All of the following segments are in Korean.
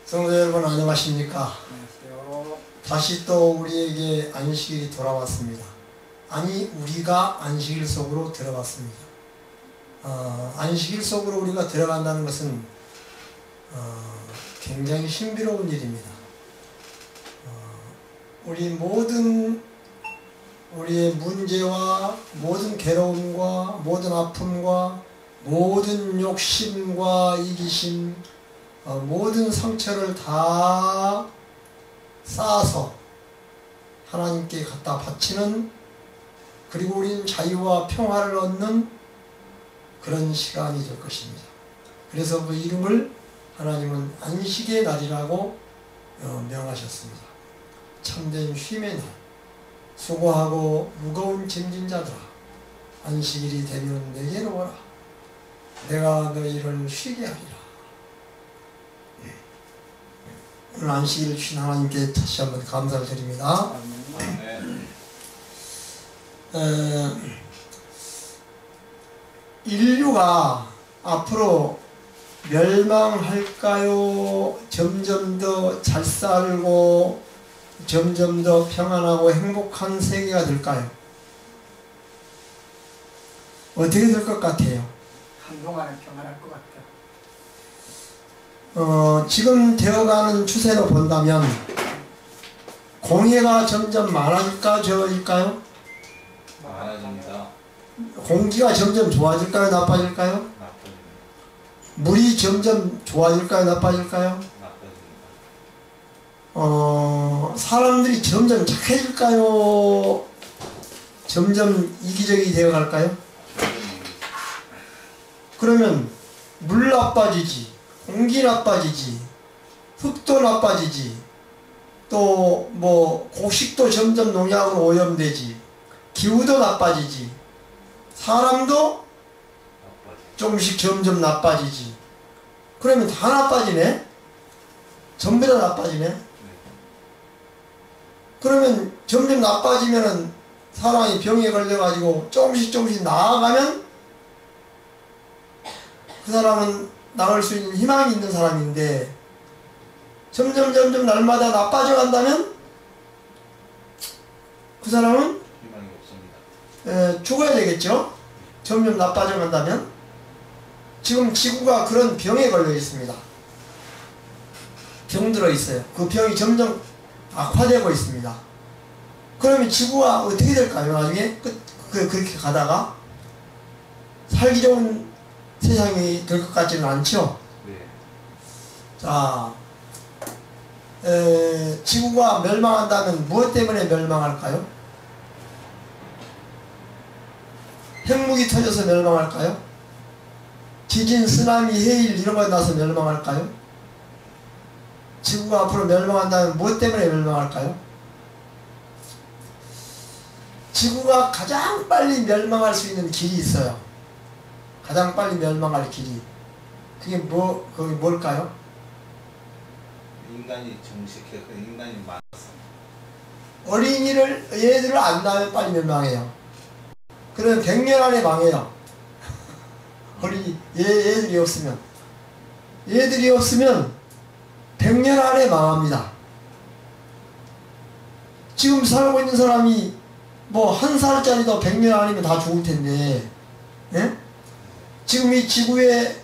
성도 여러분 안녕하십니까? 안녕하세요. 다시 또 우리에게 안식일이 돌아왔습니다. 아니 우리가 안식일 속으로 들어갔습니다. 안식일 속으로 우리가 들어간다는 것은 굉장히 신비로운 일입니다. 우리의 문제와 모든 괴로움과 모든 아픔과 모든 욕심과 이기심, 모든 상처를 다 쌓아서 하나님께 갖다 바치는, 그리고 우리는 자유와 평화를 얻는 그런 시간이 될 것입니다. 그래서 그 이름을 하나님은 안식의 날이라고 명하셨습니다. 참된 쉼의 날, 수고하고 무거운 짐진 자들아 안식일이 되면 내게로 오라. 내가 너희를 쉬게 하리라. 오늘 안식일을 주신 하나님께 다시 한번 감사를 드립니다. 인류가 앞으로 멸망할까요? 점점 더 잘 살고 점점 더 평안하고 행복한 세계가 될까요? 어떻게 될 것 같아요? 한동안은 평안할 것 같아요. 지금 되어가는 추세로 본다면 공해가 점점 많아질까 적어질까요? 많아집니다. 공기가 점점 좋아질까요? 나빠질까요? 나빠집니다. 물이 점점 좋아질까요? 나빠질까요? 나빠집니다. 사람들이 점점 착해질까요? 점점 이기적이 되어갈까요? 그러면 물 나빠지지, 공기 나빠지지, 흙도 나빠지지, 또 뭐 곡식도 점점 농약으로 오염되지, 기후도 나빠지지, 사람도 조금씩 점점 나빠지지. 그러면 다 나빠지네? 전부 다 나빠지네? 그러면 점점 나빠지면은 사람이 병에 걸려가지고 조금씩 나아가면 그 사람은 나을 수 있는 희망이 있는 사람인데, 점점 날마다 나빠져 간다면 그 사람은 희망이 없습니다. 죽어야 되겠죠? 점점 나빠져 간다면. 지금 지구가 그런 병에 걸려 있습니다. 병들어 있어요. 그 병이 점점 악화되고 있습니다. 그러면 지구가 어떻게 될까요? 나중에 그렇게 가다가 살기 좋은 세상이 될 것 같지는 않죠? 네. 자, 지구가 멸망한다면 무엇 때문에 멸망할까요? 핵무기 터져서 멸망할까요? 지진, 쓰나미, 해일 이런 거 나서 멸망할까요? 지구가 앞으로 멸망한다면 무엇 때문에 멸망할까요? 지구가 가장 빨리 멸망할 수 있는 길이 있어요. 가장 빨리 멸망할 길이. 그게 뭘까요? 인간이 정식해, 인간이 많아서. 얘들을 안 낳으면 빨리 멸망해요. 그러면 100년 안에 망해요. 얘들이 없으면 100년 안에 망합니다. 지금 살고 있는 사람이 뭐 1살짜리도 100년 아니면 다 죽을 텐데, 예? 지금 이 지구에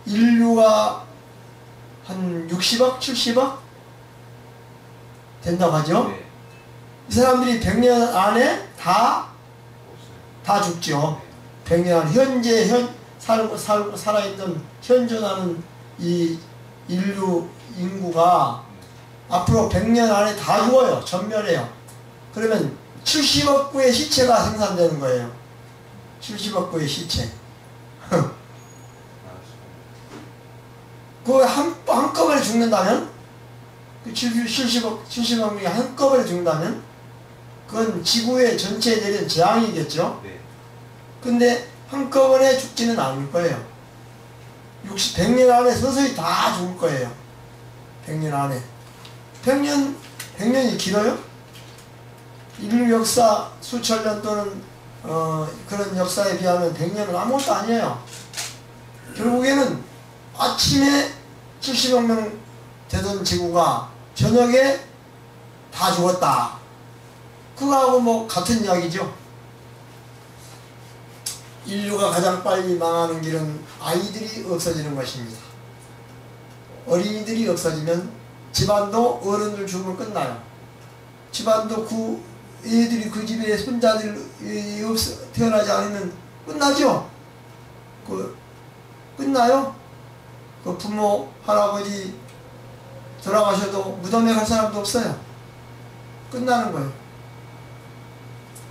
인류가 한 60억, 70억 된다고 하죠? 네. 이 사람들이 100년 안에 다 죽죠. 100년 안에 현재 살아있는 현존하는 이 인류 인구가 앞으로 100년 안에 다 죽어요. 전멸해요. 그러면 70억 구의 시체가 생산되는 거예요. 70억 구의 시체. 그거 한꺼번에 죽는다면, 그 70억 명이 한꺼번에 죽는다면, 그건 지구의 전체에 내린 재앙이겠죠? 네. 근데 한꺼번에 죽지는 않을 거예요. 100년 안에 서서히 다 죽을 거예요. 100년 안에. 100년이 길어요? 인류 역사 수천 년 또는 그런 역사에 비하면 100년은 아무것도 아니에요. 결국에는 아침에 70억 명 되던 지구가 저녁에 다 죽었다. 그거하고 뭐 같은 이야기죠. 인류가 가장 빨리 망하는 길은 아이들이 없어지는 것입니다. 어린이들이 없어지면 집안도 어른들 죽으면 끝나요. 집안도 그 애들이 그 집에 손자들이 태어나지 않으면 끝나죠. 끝나요. 그 부모 할아버지 돌아가셔도 무덤에 갈 사람도 없어요. 끝나는 거예요.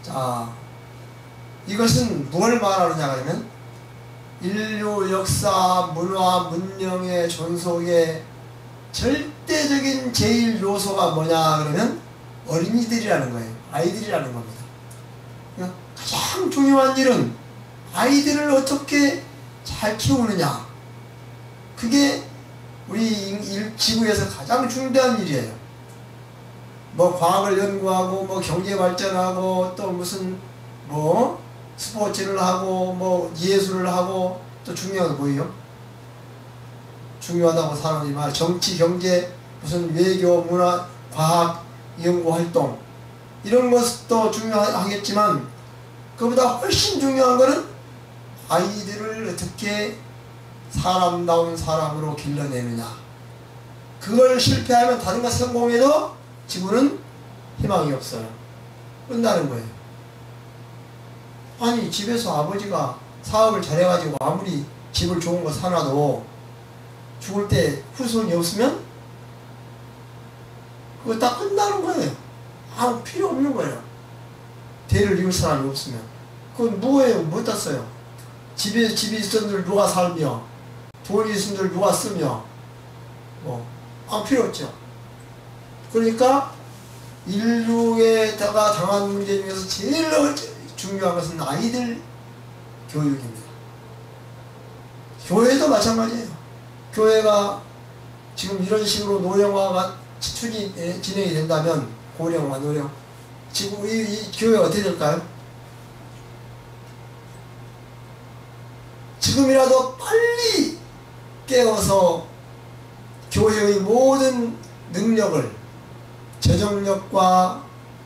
자, 이것은 뭘 말하느냐 하면 인류 역사, 문화, 문명의 존속의 절대적인 제일 요소가 뭐냐 그러면 어린이들이라는 거예요. 아이들이라는 겁니다. 그러니까 가장 중요한 일은 아이들을 어떻게 잘 키우느냐. 그게 우리 지구에서 가장 중요한 일이에요. 뭐 과학을 연구하고 뭐 경제 발전하고 또 무슨 뭐 스포츠를 하고 뭐 예술을 하고 또 중요한 건 뭐예요? 중요하다고 사람들이 말 정치, 경제, 무슨 외교, 문화, 과학, 연구 활동 이런 것도 중요하겠지만 그보다 훨씬 중요한 것은 아이들을 어떻게 사람다운 사람으로 길러내느냐. 그걸 실패하면 다른 것 성공해도 지구는 희망이 없어요. 끝나는 거예요. 아니 집에서 아버지가 사업을 잘해가지고 아무리 집을 좋은 거 사놔도 죽을 때 후손이 없으면 그거 다 끝나는 거예요. 아무 필요 없는 거예요. 대를 이을 사람이 없으면. 그건 뭐예요? 뭐다 써요? 집이 있었는들 누가 살며 돈이 있었는들 누가 쓰며 뭐 아무 필요 없죠. 그러니까 인류에다가 당한 문제 중에서 제일 중요한 것은 아이들 교육입니다. 교회도 마찬가지예요. 교회가 지금 이런 식으로 노령화가 진행이 된다면 고령화, 노령 지금 이 교회가 어떻게 될까요? 지금이라도 빨리 깨어서 교회의 모든 능력을 재정력과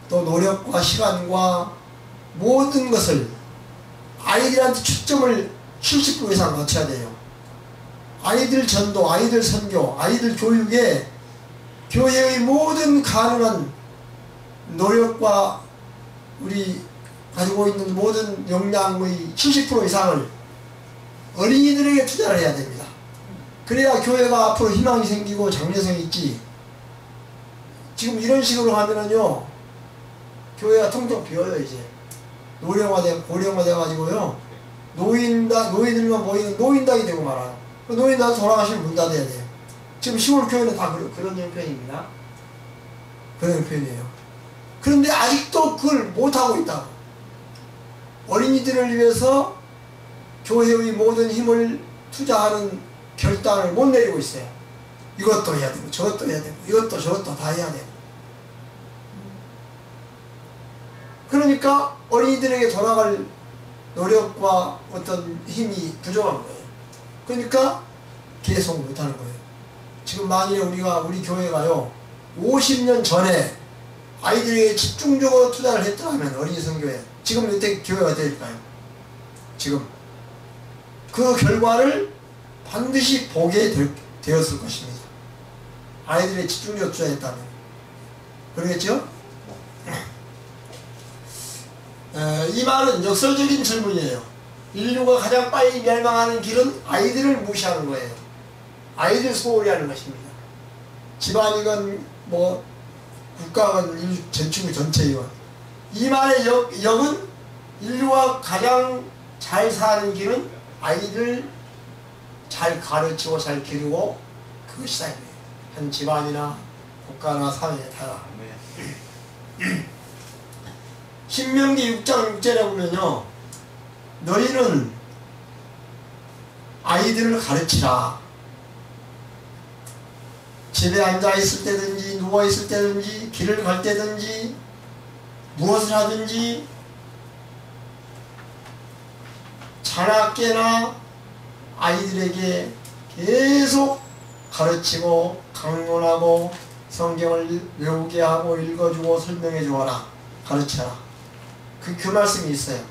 또 노력과 시간과 모든 것을 아이들한테 초점을 70% 이상 맞춰야 돼요. 아이들 전도, 아이들 선교, 아이들 교육에 교회의 모든 가능한 노력과 우리 가지고 있는 모든 역량의 70% 이상을 어린이들에게 투자를 해야 됩니다. 그래야 교회가 앞으로 희망이 생기고 장래성이 있지. 지금 이런 식으로 하면은요, 교회가 통통 비어요, 이제. 고령화돼가지고요, 노인들만 모이는 노인당이 되고 말아요. 노인당 돌아가시면 문 닫아야 돼요. 지금 시골 교회는 다 그런 형편입니다. 그런 형편이에요. 그런데 아직도 그걸 못하고 있다고. 어린이들을 위해서 교회의 모든 힘을 투자하는 결단을 못 내리고 있어요. 이것도 해야 되고 저것도 해야 되고 이것도 저것도 다 해야 되고. 그러니까 어린이들에게 돌아갈 노력과 어떤 힘이 부족한 거예요. 그러니까 계속 못하는 거예요. 지금 만일에 우리 교회가요 50년 전에 아이들에게 집중적으로 투자를 했다 하면 어린이 선교회 지금 이때 교회가 될까요? 지금 그 결과를 반드시 보게 되었을 것입니다. 아이들의 집중력 투자했다면. 그러겠죠? 이 말은 역설적인 질문이에요. 인류가 가장 빨리 멸망하는 길은 아이들을 무시하는 거예요. 아이들 소홀히 하는 것입니다. 집안이건 뭐 국가건 인류 전체의 전체이건 이 말의 역은 인류가 가장 잘 사는 길은 아이들 잘 가르치고 잘 기르고 그것이다. 한 집안이나 국가나 사회에 다. 신명기 6장 6절에 보면요, 너희는 아이들을 가르치라. 집에 앉아 있을 때든지 누워 있을 때든지 길을 갈 때든지 무엇을 하든지 자나깨나 아이들에게 계속 가르치고 강론하고 성경을 외우게 하고 읽어주고 설명해 주어라. 가르쳐라. 그 말씀이 있어요.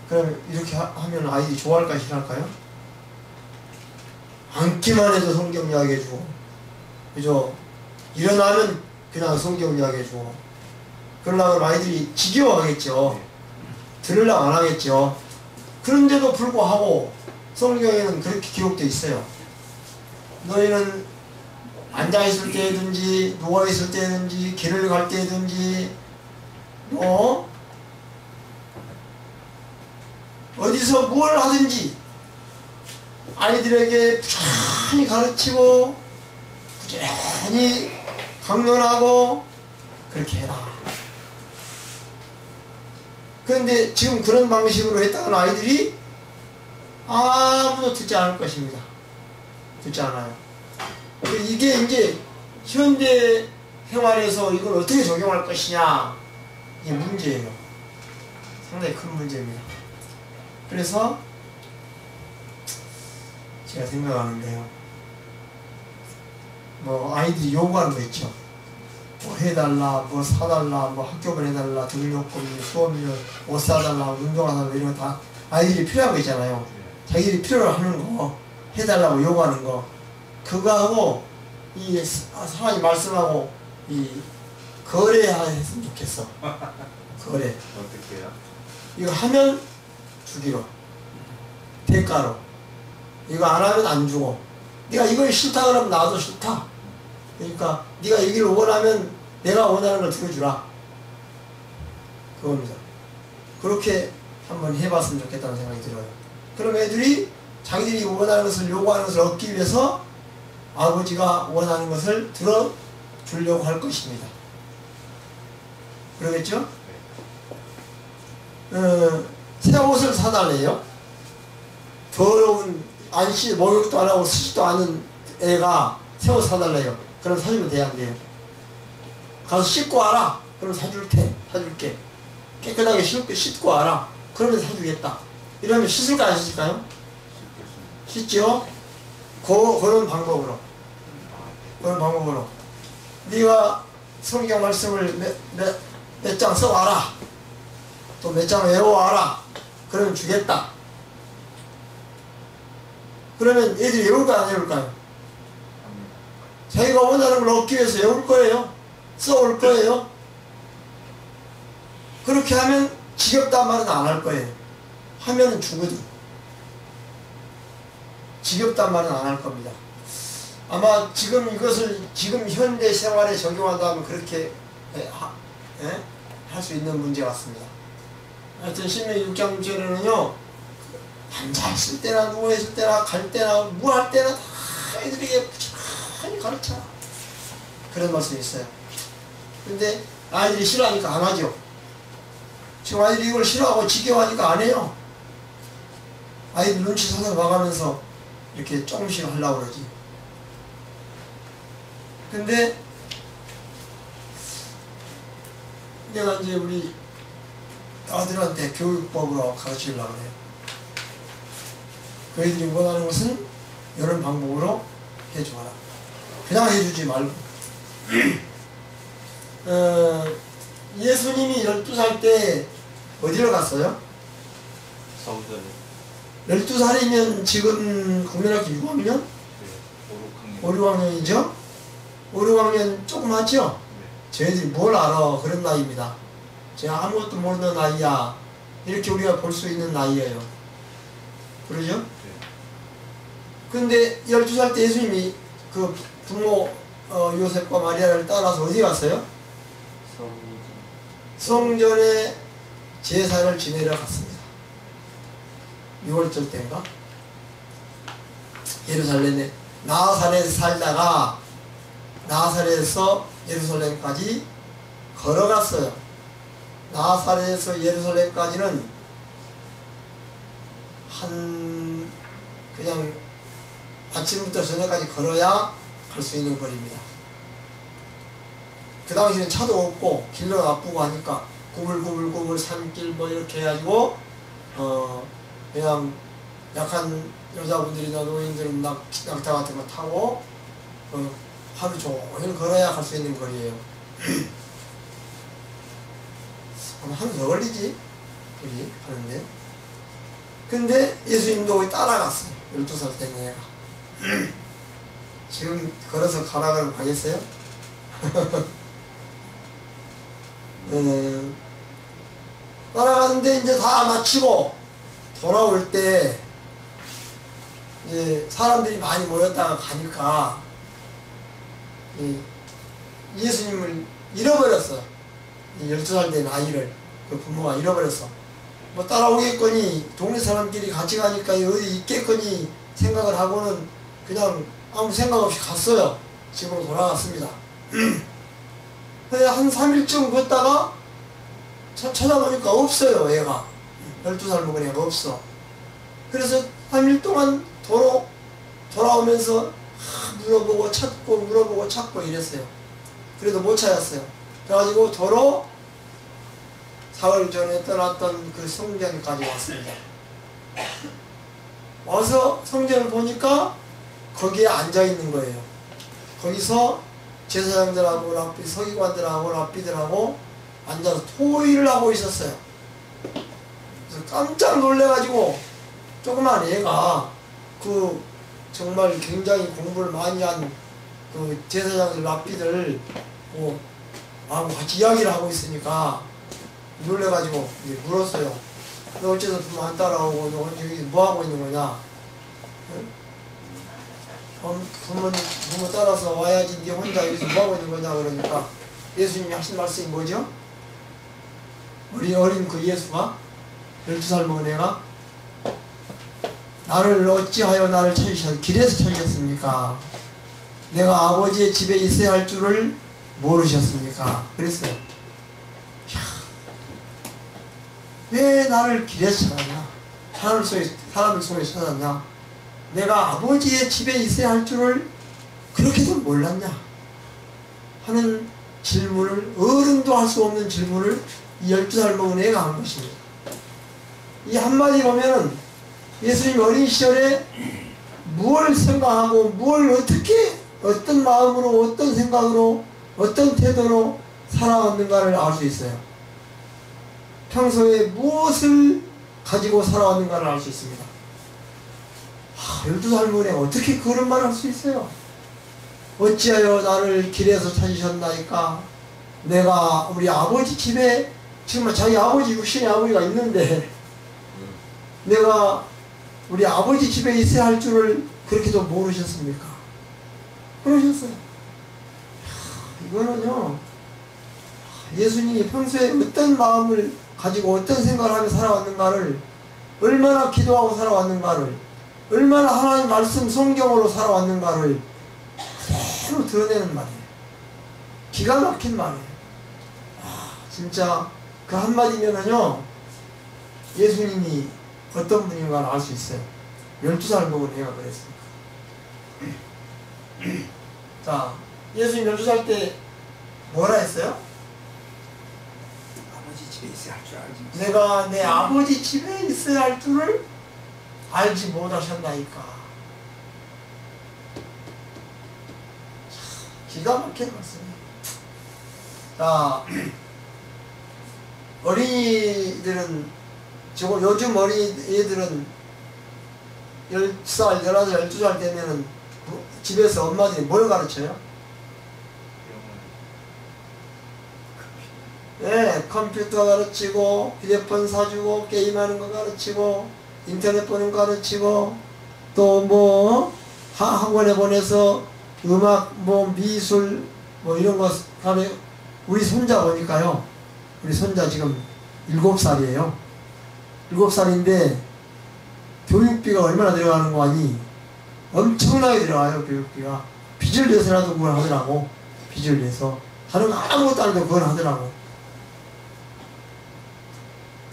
그럼 이렇게 하면 아이들이 좋아할까 싫어할까요? 앉기만 해도 성경 이야기해 주고, 그죠? 일어나면 그냥 성경 이야기해 주고, 그러려면 아이들이 지겨워하겠죠. 들으려고 안 하겠죠. 그런데도 불구하고 성경에는 그렇게 기록되어 있어요. 너희는 앉아있을 때든지 누워있을 때든지 길을 갈 때든지 어디서 뭘 하든지 아이들에게 부지런히 가르치고 부지런히 강론하고 그렇게 해라. 그런데 지금 그런 방식으로 했다는 아이들이 아무도 듣지 않을 것입니다. 듣지 않아요. 이게 이제 현대 생활에서 이걸 어떻게 적용할 것이냐, 이게 문제예요. 상당히 큰 문제입니다. 그래서 제가 생각하는데요, 뭐 아이들이 요구하는 거 있죠. 뭐 해달라, 뭐 사달라, 뭐 학교를 해달라, 등록금, 수업료, 옷 사달라, 운동화 사달라, 이런 거 다 아이들이 필요한 거 있잖아요. 자기들이 필요로 하는 거, 해달라고 요구하는 거, 그거하고 이 사람이 말씀하고 이 거래했으면 좋겠어. 거래. 어떻게 해요? 이거 하면 주기로, 대가로. 이거 안 하면 안 주고. 네가 이걸 싫다 그러면 나도 싫다. 그러니까 네가 이걸 원하면 내가 원하는 걸 들어주라. 그겁니다. 그렇게 한번 해봤으면 좋겠다는 생각이 들어요. 그럼 애들이 자기들이 원하는 것을, 요구하는 것을 얻기 위해서 아버지가 원하는 것을 들어주려고 할 것입니다. 그러겠죠? 새 옷을 사달래요. 더러운, 목욕도 안 하고 쓰지도 않은 애가 새 옷 사달래요. 그럼 사주면 돼야 안 돼요? 가서 씻고 와라. 그럼 사줄게. 깨끗하게 씻고 와라. 그러면 사주겠다. 이러면 씻을까 안 씻을까요? 씻죠? 그런 방법으로. 네가 성경 말씀을 몇 장 써와라. 또 몇 장 외워와라. 그러면 주겠다. 그러면 애들이 외울까요, 안 외울까요? 자기가 원하는 걸 얻기 위해서 외울 거예요. 써올 거예요. 그렇게 하면 지겹단 말은 안 할 거예요. 하면은 주거든. 지겹단 말은 안 할 겁니다. 아마 지금 이것을 지금 현대 생활에 적용한다면 그렇게 할 수 있는 문제 같습니다. 하여튼 신명기 6장 6절에는요, 앉아있을 때나 누워있을 때나 갈 때나 뭐 할 때나 다 아이들에게 부지런히 가르쳐라. 그런 말씀이 있어요. 근데 아이들이 싫어하니까 안 하죠. 지금 아이들이 이걸 싫어하고 지겨워하니까 안 해요. 아이들 눈치 서서 봐가면서 이렇게 조금씩 하려고 그러지. 근데 내가 이제 우리 아들한테 교육법으로 가르치려고 해요. 그애들이 원하는 것은 이런 방법으로 해줘라. 그냥 해주지 말고. 예수님이 12살 때 어디로 갔어요? 성전에. 12살이면 지금 국민학교 6학년? 네, 5, 6학년. 5, 6학년이죠? 5, 6학년 조그맣죠? 네. 저희들이 뭘 알아. 그런 나이입니다. 제가 아무것도 모르는 나이야. 이렇게 우리가 볼 수 있는 나이예요. 그러죠? 네. 근데 12살 때 예수님이 그 부모 요셉과 마리아를 따라서 어디 갔어요? 성전에 제사를 지내러 갔습니다. 6월절 때인가? 예루살렘에 나사렛에 살다가 나사렛에서 예루살렘까지 걸어갔어요. 나사렛에서 예루살렘까지는 그냥 아침부터 저녁까지 걸어야 갈 수 있는 거리입니다. 그 당시에는 차도 없고 길도 나쁘고 하니까 구불구불구불 산길 뭐 이렇게 해가지고 그냥 약한 여자분들이나 노인들은 낙타 같은 거 타고 하루 종일 걸어야 갈 수 있는 거리예요. 하루 더 걸리지? 우리 하는데. 근데 예수님도 따라갔어요. 12살 때 내가. 지금 걸어서 가라 그러면 가겠어요? 따라가는데 이제 다 마치고 돌아올 때 이제 사람들이 많이 모였다가 가니까 예수님을 잃어버렸어. 12살 된 아이를 그 부모가 잃어버렸어. 뭐 따라오겠거니 동네 사람끼리 같이 가니까 어디 있겠거니 생각을 하고는 그냥 아무 생각 없이 갔어요. 집으로 돌아갔습니다. 한 3일쯤 걷다가 찾아보니까 없어요. 애가 12살 먹은 애가 없어. 그래서 3일 동안 돌아오면서 물어보고 찾고 이랬어요. 그래도 못 찾았어요. 그래가지고 도로 사흘 전에 떠났던 그 성전까지 왔습니다. 와서 성전을 보니까 거기에 앉아있는 거예요. 거기서 제사장들하고 서기관들하고 랍비들하고 앉아서 토의를 하고 있었어요. 그래서 깜짝 놀래가지고 조그만 애가 그 정말 굉장히 공부를 많이 한 그 제사장들 랍비들 하고 같이 이야기를 하고 있으니까 놀래가지고 이제 물었어요. 너 어째서 부모 안 따라오고 너 여기 뭐 하고 있는 거냐? 부모 따라서 와야지 네 혼자 여기서 뭐 하고 있는 거냐 그러니까 예수님이 하신 말씀이 뭐죠? 어린 그 예수가 12살 먹은 애가 나를 어찌하여 나를 길에서 찾으셨습니까? 내가 아버지의 집에 있어야 할 줄을 모르셨습니까? 그랬어요. 왜 나를 길에서 찾았냐? 사람을 속에서 찾았냐? 내가 아버지의 집에 있어야 할 줄을 그렇게도 몰랐냐? 하는 질문을, 어른도 할 수 없는 질문을 이 12살 먹은 애가 한 것입니다. 이 한마디 보면은 예수님 어린 시절에 무엇을 생각하고 무엇을 어떻게 어떤 마음으로 어떤 생각으로 어떤 태도로 살아왔는가를 알 수 있어요. 평소에 무엇을 가지고 살아왔는가를 알 수 있습니다. 12살 먹은 애가 어떻게 그런 말을 할 수 있어요? 어찌하여 나를 길에서 찾으셨나이까? 내가 우리 아버지 집에 지금 자기 아버지 육신의 아버지가 있는데 내가 우리 아버지 집에 있어야 할 줄을 그렇게도 모르셨습니까? 그러셨어요. 이거는요, 예수님이 평소에 어떤 마음을 가지고 어떤 생각을 하며 살아왔는가를, 얼마나 기도하고 살아왔는가를, 얼마나 하나님 말씀 성경으로 살아왔는가를 그대로 드러내는 말이에요. 기가 막힌 말이에요. 진짜 그 한마디면은요, 예수님이 어떤 분인가를 알 수 있어요. 12살 먹은 애가 그랬으니까. 자, 예수님 12살 때 뭐라 했어요? 아버지 집에 있어야 할 줄 알지. 내가 내 아버지 집에 있어야 할 줄을 알지 못하셨나이까. 기가 막힌 말씀이에요. 자, 어린이들은, 요즘 어린이들은 10살, 11살, 12살 되면은 집에서 엄마들이 뭘 가르쳐요? 네, 컴퓨터 가르치고, 휴대폰 사주고, 게임하는 거 가르치고, 인터넷 보는 거 가르치고, 또 뭐, 학원에 보내서 음악, 미술, 이런 거 가면, 우리 손자 보니까요, 우리 손자 지금 7살이에요. 7살인데, 교육비가 얼마나 들어가는 거 아니? 엄청나게 들어가요, 교육비가. 빚을 내서라도 그걸 하더라고. 빚을 내서. 다른 거 아무것도 안 해도 그걸 하더라고.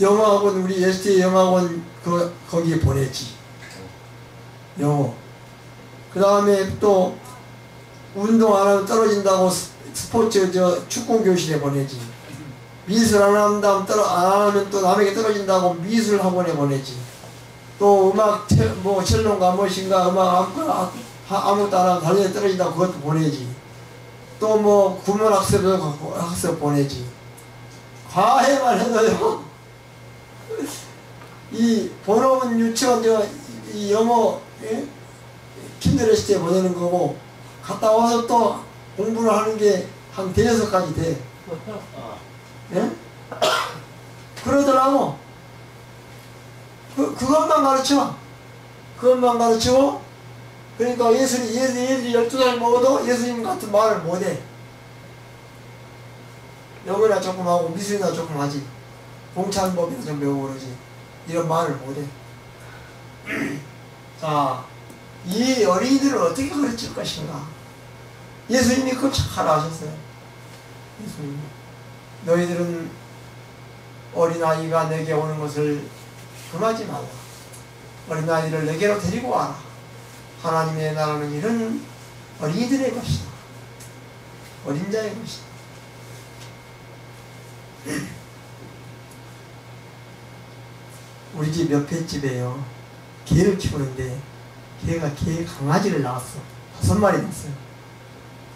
영어학원, 우리 ST 영어학원, 거기에 보내지. 영어. 그 다음에 또, 운동 안 하면 떨어진다고 스포츠, 축구 교실에 보내지. 미술 안 하면 안 하면 또 남에게 떨어진다고 미술 학원에 보내지. 또 음악, 첼로인가 무엇인가 음악 아무것도 안 하면 달리에 떨어진다고 그것도 보내지. 또 뭐 구문학습도 학습 보내지. 과외만 해도요. 이 본어문 유치원 이 영어 킨들했을 때 보내는 거고 갔다 와서 또 공부를 하는 게 한 대여섯 가지 돼. 예? 그러더라고. 그것만 가르쳐. 그것만 가르치고, 그러니까 얘들이 12살 먹어도 예수님 같은 말을 못해. 영어나 조금 하고 미술이나 조금 하지. 공찬법이나 좀 배우고 그러지. 이런 말을 못해. 자, 이 어린이들을 어떻게 가르칠 것인가? 예수님이 그걸 잘 아셨어요. 예수님, 너희들은 어린아이가 내게 오는 것을 금하지 말라. 어린아이를 내게로 데리고 와라. 하나님의 나라는 이런 어린이들의 것이다. 어린 자의 것이다. 우리 집 옆에 집에요, 개를 키우는데 개가 강아지를 낳았어. 5마리 낳았어요.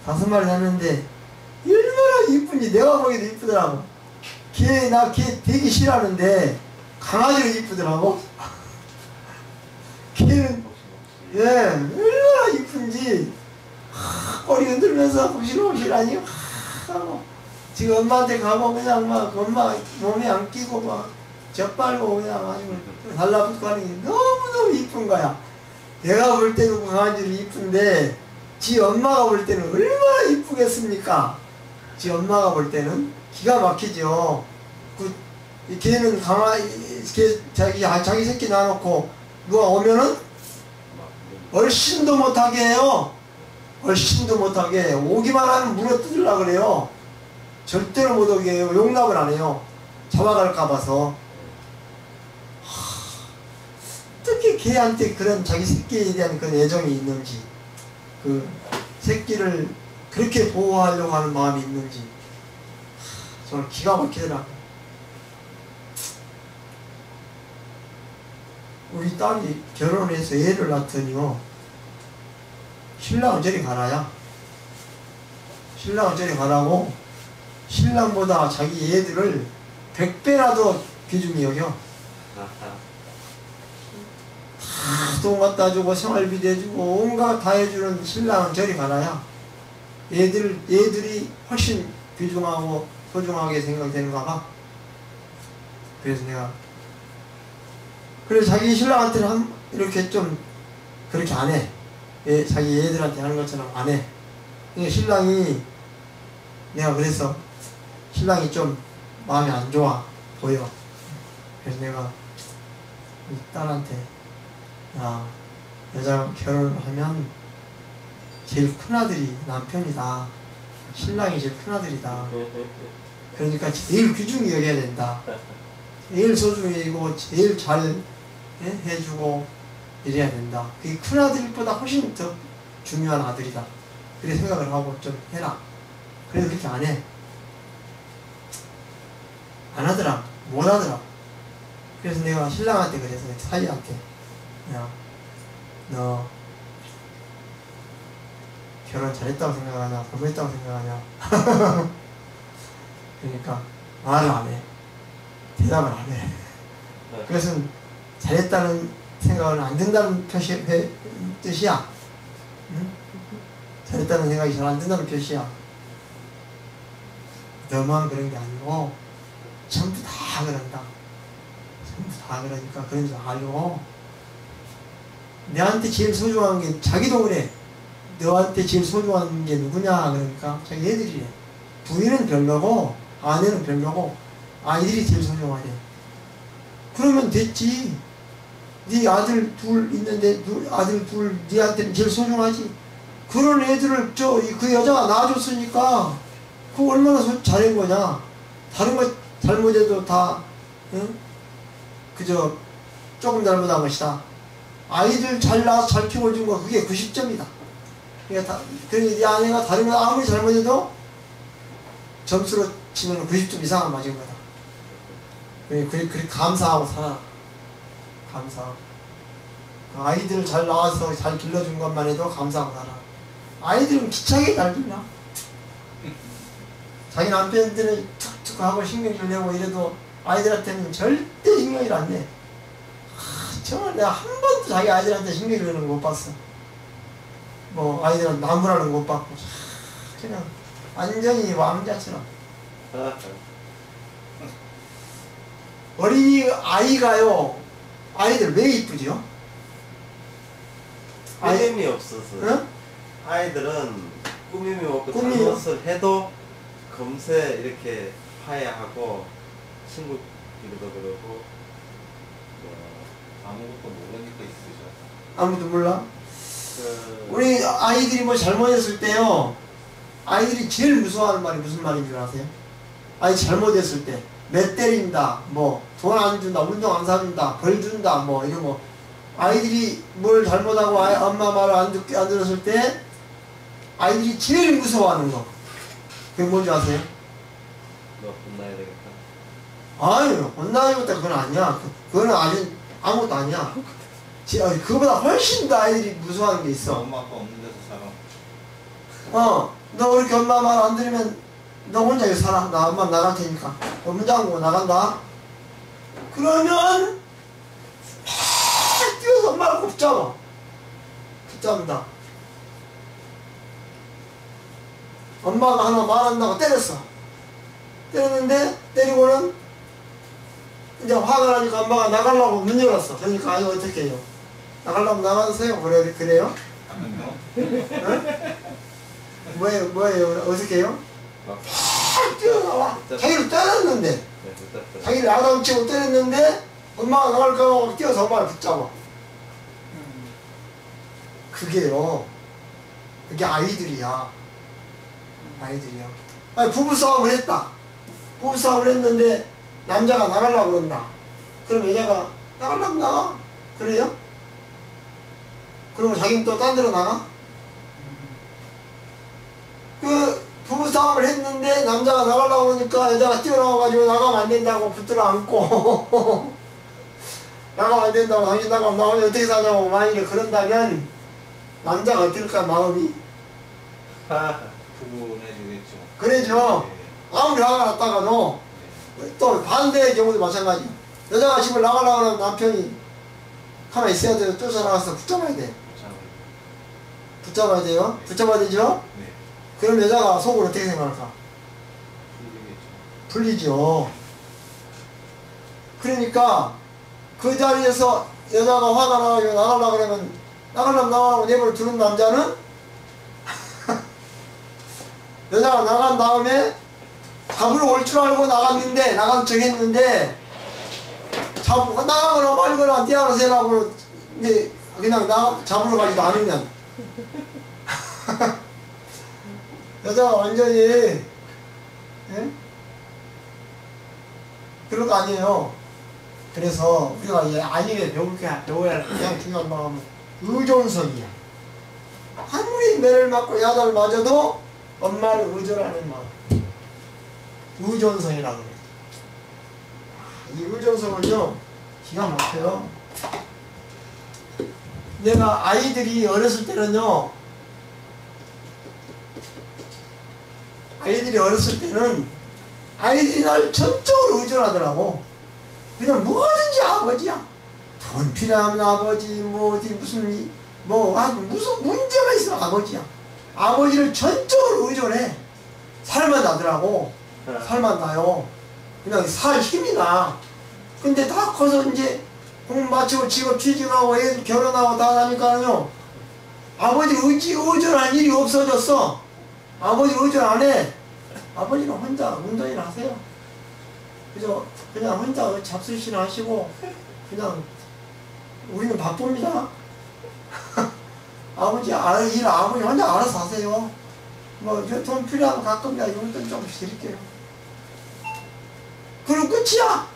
5마리 낳았는데 얼마나 이쁜지 내가 보기에도 이쁘더라고. 나 개 되게 싫어하는데 강아지로 이쁘더라고. 개는 얼마나 이쁜지 꼬리 흔들면서 부실부실하니 지금 엄마한테 가고 그냥 막 엄마 몸에 안 끼고 막 젖발고 그냥 아주 달라붙고 하는 게 너무너무 이쁜 거야. 내가 볼 때는 강아지를 이쁜데 지 엄마가 볼 때는 얼마나 이쁘겠습니까? 지 엄마가 볼 때는 기가 막히죠. 걔는 자기 새끼 놔놓고 누가 오면은 얼씬도 못하게 해요. 얼씬도 못하게. 오기만 하면 물어 뜯으려고 그래요. 절대로 못 오게 해요. 용납을 안 해요. 잡아갈까 봐서. 어떻게 걔한테 그런 자기 새끼에 대한 그런 애정이 있는지, 그 새끼를 그렇게 보호하려고 하는 마음이 있는지 정말 기가 막히더라고요. 우리 딸이 결혼해서 애를 낳더니요, 신랑은 저리 가라야. 신랑은 저리 가라고 신랑보다 자기 애들을 100배라도 귀중히 여겨. 돈 갖다 주고 생활비 대주고 온갖 다 해주는 신랑은 저리 가라야. 애들이 훨씬 귀중하고 소중하게 생각되는가 봐. 그래서 자기 신랑한테는 이렇게 좀 그렇게 안 해. 자기 애들한테 하는 것처럼 안 해. 신랑이, 내가 그래서 신랑이 좀 마음이 안 좋아 보여. 그래서 내가 이 딸한테, 야, 여자 결혼을 하면 제일 큰아들이 남편이다. 신랑이 제일 큰아들이다. 그러니까 제일 귀중히 여겨야 된다. 제일 소중히 여기고 제일 잘 해주고 이래야 된다. 그게 큰아들보다 훨씬 더 중요한 아들이다. 그렇게 생각을 하고 좀 해라. 그래도 그렇게 안 해. 안 하더라. 못 하더라. 그래서 내가 신랑한테 그래서 사이한테, 야, 너 결혼 잘했다고 생각하냐, 잘못했다고 생각하냐. 그러니까 말을 안 해. 대답을 안 해. 그래서 잘했다는 생각은 안 든다는 뜻이야. 응? 잘했다는 생각이 잘 안 든다는 표시야. 너만 그런 게 아니고 전부 다 그런다. 전부 다 그러니까 그런 줄 알고, 내한테 제일 소중한 게, 자기도 그래. 너한테 제일 소중한 게 누구냐 그러니까 자기 애들이래. 부인은 별로고 아내는 별로고 아이들이 제일 소중하대. 그러면 됐지. 네 아들 둘 있는데 아들 둘 네한테는 제일 소중하지. 그런 애들을 그 여자가 낳아줬으니까 그거 얼마나 잘한 거냐. 다른 거 잘못해도 다 응? 그저 조금 잘못한 것이다. 아이들 잘 낳아서 잘 키워준 거 그게 90점이다. 그러니까 네 아내가 다른 거 아무리 잘못해도 점수로 치면 90점 이상은 맞은 거다. 그렇게 감사하고 살아. 감사하고. 아이들 잘 나와서 잘 길러준 것만 해도 감사하고 살아. 아이들은 기차게 잘 길러. 자기 남편들은 툭툭 하고 신경질 내고 이래도 아이들한테는 절대 신경질 안 내. 정말 내가 한 번도 자기 아이들한테 신경질 내는 거 못 봤어. 뭐 아이들한테 나무라는 거 못 봤고 그냥 완전히 왕자처럼. 어린이 아이가요, 아이들 왜 이쁘지요? 꾸밈이 없어서. 응? 아이들은 꾸밈이 없고 꾸밈이요? 잘못을 해도 금세 이렇게 화해하고 친구끼리도 그러고. 아무것도 모르니까 있으셔. 아무도 몰라? 그 우리 아이들이 뭐 잘못했을 때요, 아이들이 제일 무서워하는 말이 무슨 말인 줄 아세요? 아이 잘못했을 때 매 때린다, 뭐 돈 안 준다, 운동 안 사준다, 벌 준다, 뭐 이런 거. 아이들이 뭘 잘못하고 엄마 말을 안 들었을 때 아이들이 제일 무서워하는 거, 그게 뭔지 아세요? 너 혼나야 되겠다. 아유, 혼나는 것도 그건 아니야. 그거는 아주 아무것도 아니야. 그거보다 훨씬 더 아이들이 무서워하는 게 있어. 엄마 아빠 없는 데서 살아. 너 그렇게 엄마 말 안 들으면 너 혼자 여기 살아. 나 엄마 나갈 테니까. 너 문 잠그고 나간다. 그러면 뛰어서 엄마를 꼭 붙잡아. 붙잡는다. 엄마가 하나 말한다고 때렸어. 때렸는데 때리고는 이제 화가 나니까 엄마가 나가려고 문 열었어. 그러니까 아이 어떻게 해요? 나가려고 나가세요. 그래요? 응? 뭐예요? 어떻게 해요? 뛰어나와. 자기를 때렸는데, 자기를 야단치고 때렸는데 엄마가 나갈까 하고 뛰어서 엄마를 붙잡아. 그게요, 그게 아이들이야. 아이들이야. 아니, 부부싸움을 했다. 부부싸움을 했는데 남자가 나가려고 그런다. 그럼 여자가 나가려면 나가. 그래요? 그러면 자기는 또 딴 데로 나가? 그 부부싸움을 했는데 남자가 나가려고 그러니까 여자가 뛰어나와가지고 나가면 안 된다고 붙들어 안고 나가면 안 된다고, 당신 나가면 어떻게 사냐고 만약에 그런다면 남자가 어떨까 마음이? 부분해주겠죠. 그래죠. 아무리 화가 났다가도 또 반대의 경우도 마찬가지. 여자가 집을 나가려고 하면 남편이 가만히 있어야 돼요. 쫓아나가서 붙잡아야 돼. 붙잡아야 돼요. 붙잡아야 되죠? 네. 그럼 여자가 속으로 어떻게 생각할까? 풀리겠죠. 풀리죠. 그러니까 그 자리에서 여자가 화가 나가지고 나가려고 그러면 나가려면 나가라고 내버려 두는 남자는 여자가 나간 다음에 잡으러 올 줄 알고 나갔는데, 나간 척 했는데 나가거나 말거나 뛰어나서 해라고 이제 그냥 잡으러 가지도 않으면 여자가 완전히, 예? 그런 거 아니에요. 그래서 우리가 이제 아이에게 배워야 할 가장 중요한 마음은 의존성이야. 아무리 매를 맞고 야단을 맞아도 엄마를 의존하는 마음, 의존성이라고 그래. 이 의존성을요, 기가 막혀요. 내가 아이들이 어렸을 때는요, 아이들이 날 전적으로 의존하더라고. 그냥 뭐든지 아버지야. 돈 필요하면 아버지, 뭐 어디 무슨 문제가 있어 아버지야. 아버지를 전적으로 의존해. 살만 나더라고. 살만 나요. 그냥 살 힘이 나. 근데 다 커서 이제 공부 마치고 직업 취직하고 애들 결혼하고 다 하니까요, 아버지 의존할 일이 없어졌어. 아버지 의존 안 해. 아버지는 혼자 운동이나 하세요. 그죠? 그냥 혼자 잡수시나 하시고, 그냥 우리는 바쁩니다. 아버지 혼자 알아서 하세요. 뭐 돈 필요하면 가끔 내가 용돈 조금씩 드릴게요. 그럼 끝이야.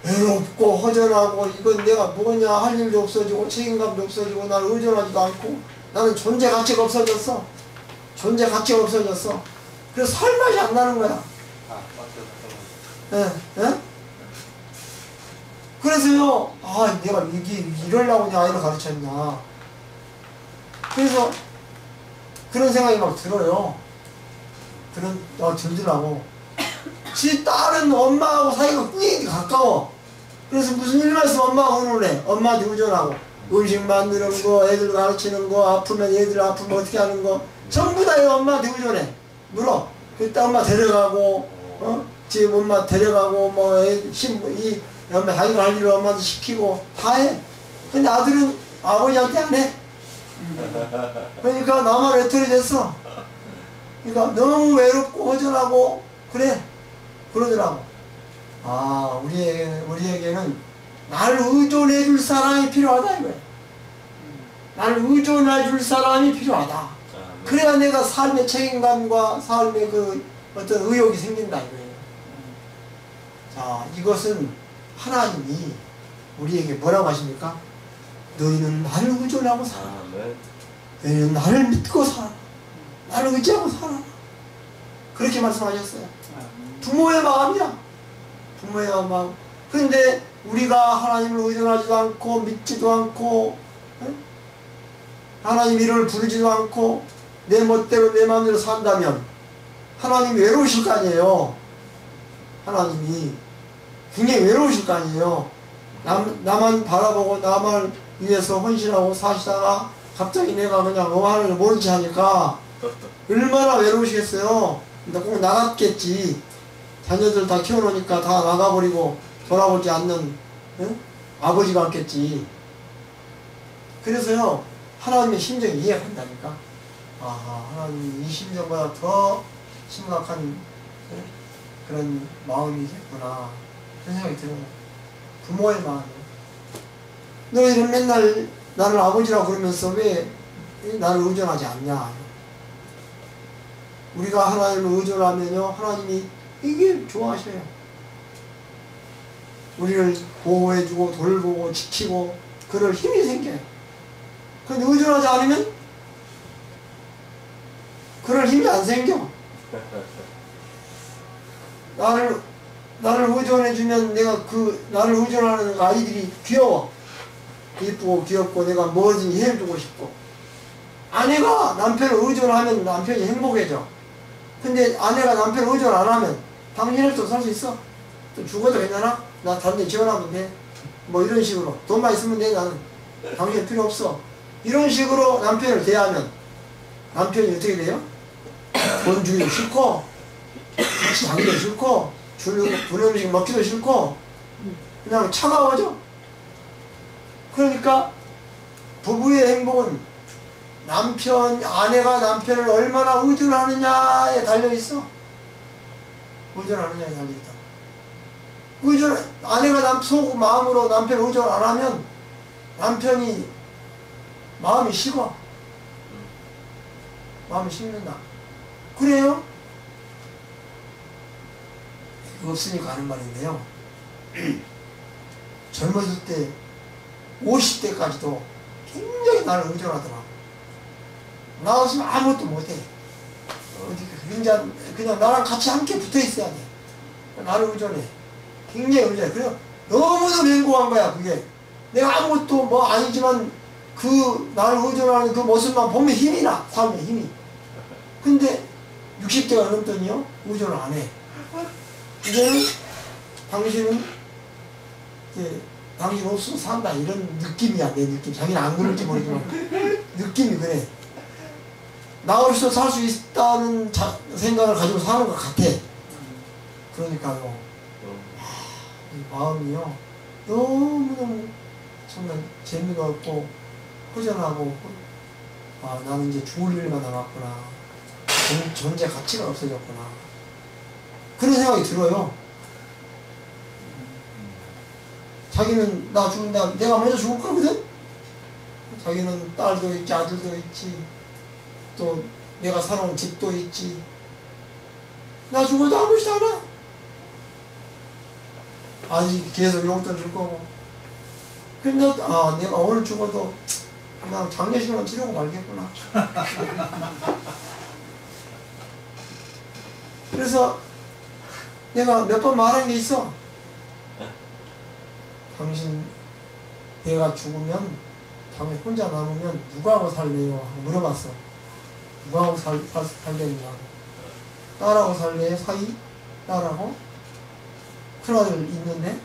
외롭고 허전하고 이건 내가 뭐냐 할 일도 없어지고 책임감도 없어지고 나를 의존하지도 않고 나는 존재 가치가 없어졌어. 존재 가치가 없어졌어. 그래서 살 맛이 안 나는 거야. 예, 예? 그래서요, 내가 이러려고 내 아이를 가르쳤나. 그래서 그런 생각이 막 들어요. 그런 들더라고. 지 딸은 엄마하고 사이가 굉장히 가까워. 그래서 무슨 일만 있으면 엄마가 혼을 해. 엄마한테 의존하고. 음식 만드는 거, 애들 가르치는 거, 아프면 애들 아프면 어떻게 하는 거 전부 다 엄마한테 의존해. 물어. 그때 엄마 데려가고, 지금 엄마 데려가고, 이 엄마 자기가 할 일을 엄마한테 시키고 다 해. 근데 아들은 아버지한테 안 해. 그러니까 나만 외톨이 됐어. 그러니까 너무 외롭고 허전하고 그래. 그러더라고. 아, 우리에게는 나를 의존해 줄 사람이 필요하다 이거야. 나를 의존해 줄 사람이 필요하다. 그래야 내가 삶의 책임감과 삶의 그 어떤 의욕이 생긴다 이거예요. 자, 이것은 하나님이 우리에게 뭐라고 하십니까? 너희는 나를 의존하고 살아. 너희는 나를 믿고 살아. 나를 의지하고 살아. 그렇게 말씀하셨어요. 부모의 마음이야. 부모의 마음. 그런데 우리가 하나님을 의존하지도 않고 믿지도 않고 하나님 이름을 부르지도 않고 내 멋대로 내 마음대로 산다면 하나님이 외로우실 거 아니에요. 하나님이 굉장히 외로우실 거 아니에요. 나만 바라보고 나만 위해서 헌신하고 사시다가 갑자기 내가 그냥 하나님을 모른 체 하니까 얼마나 외로우시겠어요. 근데 꼭 나갔겠지. 자녀들 다 키워놓으니까 다 나가버리고 돌아보지 않는 아버지가 없겠지. 그래서요 하나님의 심정이 이해가 된다니까. 아, 하나님이 이 심정보다 더 심각한 그런 마음이겠구나 그런 생각이 들어요. 부모의 마음이에요. 너희는 맨날 나를 아버지라고 그러면서 왜 나를 의존하지 않냐. 우리가 하나님을 의존하면요 하나님이 이게 좋아하셔요. 우리를 보호해주고 돌보고 지키고 그럴 힘이 생겨요. 그런데 의존하지 않으면 그럴 힘이 안 생겨. 나를 의존해주면 내가 나를 의존하는 아이들이 귀여워. 이쁘고 귀엽고 내가 뭐든지 해주고 싶고. 아내가 남편을 의존하면 남편이 행복해져. 근데 아내가 남편을 의존 안 하면 당신을 또 살 수 있어. 또 죽어도 괜찮아? 나 다른 데 지원하면 돼. 뭐 이런 식으로. 돈만 있으면 돼 나는. 당신 필요 없어. 이런 식으로 남편을 대하면 남편이 어떻게 돼요? 돈 주기도 싫고 같이 다니기도 싫고 주는 음식 먹기도 싫고 그냥 차가워져. 그러니까 부부의 행복은 아내가 남편을 얼마나 의존하느냐에 달려있어. 의존하느냐에 달려있다. 아내가 속 마음으로 남편을 의존 안 하면 남편이 마음이 식어. 마음이 식는다. 그래요? 없으니까 하는 말인데요. 젊었을 때 50대까지도 굉장히 나를 의존하더라. 나 없으면 아무것도 못해. 그냥 나랑 같이 함께 붙어 있어야 돼. 나를 의존해. 굉장히 의존해. 그래 너무도 맹고한 거야 그게. 내가 아무것도 뭐 아니지만 나를 의존하는 그 모습만 보면 힘이 나. 삶에 힘이. 근데 60대가 넘더니요 의존을 안 해. 이제는 당신은 당신 없으면 산다 이런 느낌이야. 내 느낌. 자기는 안 그럴지 모르지만 느낌이 그래. 나 없이도 살 수 있다는 생각을 가지고 사는 것 같아. 그러니까요 이 마음이요 너무너무 정말 재미가 없고 허전하고 나는 이제 죽을 일만 남았구나. 존재 가치가 없어졌구나. 그런 생각이 들어요. 자기는 나 죽는다 내가 먼저 죽을 거거든. 자기는 딸도 있지 아들도 있지 또 내가 살아온 집도 있지. 나 죽어도 아무렇지도 않아. 아직 계속 용돈 줄 거고. 근데 내가 오늘 죽어도 그냥 장례식만 치르고 말겠구나. 그래서 내가 몇 번 말한 게 있어. 당신 내가 죽으면 당신 혼자 남으면 누구하고 살래요? 물어봤어. 누구하고 살겠냐고. 딸하고 살래? 사이? 딸하고? 큰아들 있는데?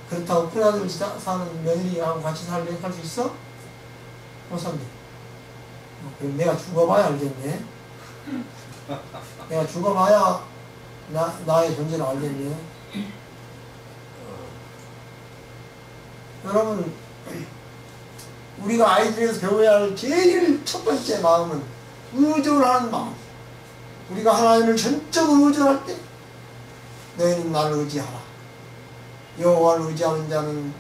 그렇다고 큰아들 사는 며느리하고 같이 살래? 살 수 있어? 못 산대. 그럼 내가 죽어봐야 알겠네. 내가 죽어봐야 나의 존재를 알겠네. 여러분, 우리가 아이들에서 배워야 할 제일 첫 번째 마음은 의존하는 마음. 우리가 하나님을 전적으로 의존할 때 너희는 나를 의지하라. 여호와를 의지하는 자는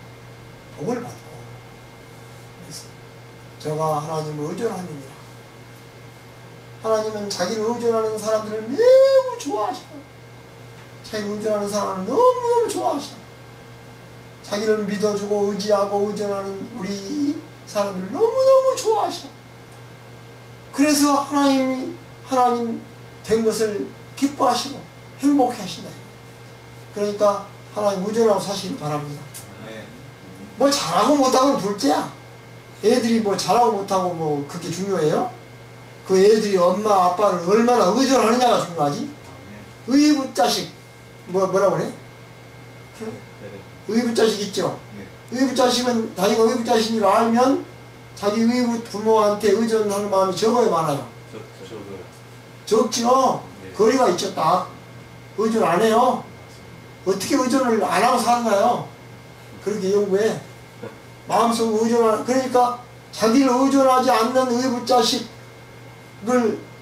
복을 받고 그래서 저가 하나님을 의존하느니라. 하나님은 자기를 의존하는 사람들을 매우 좋아하시고 자기를 의존하는 사람을 너무너무 하시고 자기를 믿어주고 의지하고 의존하는 우리 사람들을 너무너무 좋아하시고 그래서 하나님 된 것을 기뻐하시고 행복해 하신다. 그러니까 하나님 의존하고 사시길 바랍니다. 네. 뭐 잘하고 못하고는 둘째야. 애들이 뭐 잘하고 못하고 뭐 그게 중요해요? 그 애들이 엄마 아빠를 얼마나 의존하느냐가 중요하지. 의붓자식 뭐라고 그래? 의붓자식 있죠? 의붓자식은 자기가 의붓자식인 줄 알면 자기 의붓 부모한테 의존하는 마음이 적어야 많아요. 적죠? 거리가 있죠. 딱 의존 안 해요. 어떻게 의존을 안 하고 사는가요? 그렇게 연구해. 마음속 의존하는, 그러니까 자기를 의존하지 않는 의붓자식을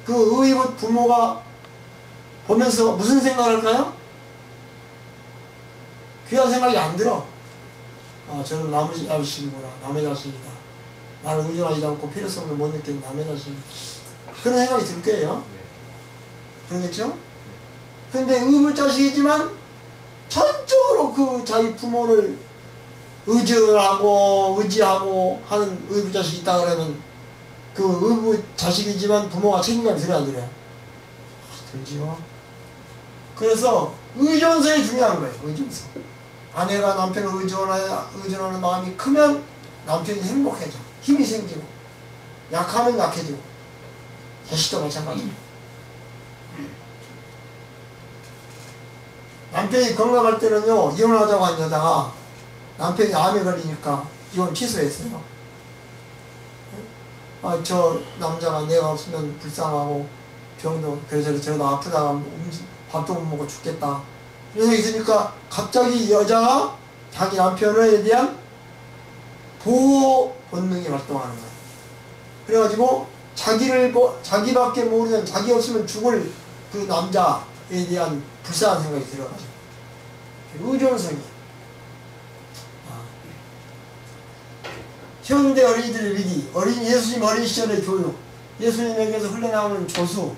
그 의붓 부모가 보면서 무슨 생각을 할까요? 귀한 생각이 안 들어. 저는 남의 자식이구나. 남의 자식이다. 나를 의존하지 않고 필요성을 못 느끼는 남의 자식. 그런 생각이 들 거예요. 그러겠죠? 근데 의붓자식이지만 전적으로 그 자기 부모를 의지하고 하는 의붓자식이 있다 그러면 그 의붓자식이지만 부모가 책임감이 들어야 안 들어요? 들지요. 그래서 의존성이 중요한 거예요. 의존성. 아내가 남편을 의존하는 마음이 크면 남편이 행복해져. 힘이 생기고 약하면 약해지고 자식도 마찬가지입니다. 남편이 건강할 때는요, 이혼하자고 한 여자가 남편이 암에 걸리니까 이혼 취소했어요. 저 남자가 내가 없으면 불쌍하고 병도 그래서 저도 아프다가 밥도 못 먹고 죽겠다. 그래서 있으니까 갑자기 여자가 자기 남편에 대한 보호 본능이 활동하는 거예요. 그래가지고 자기밖에 모르는 자기 없으면 죽을 그 남자에 대한 불쌍한 생각이 들어가지고 의존성이. 현대 어린이들의 위기, 예수님 어린 시절의 교육, 예수님에게서 흘러나오는 조수.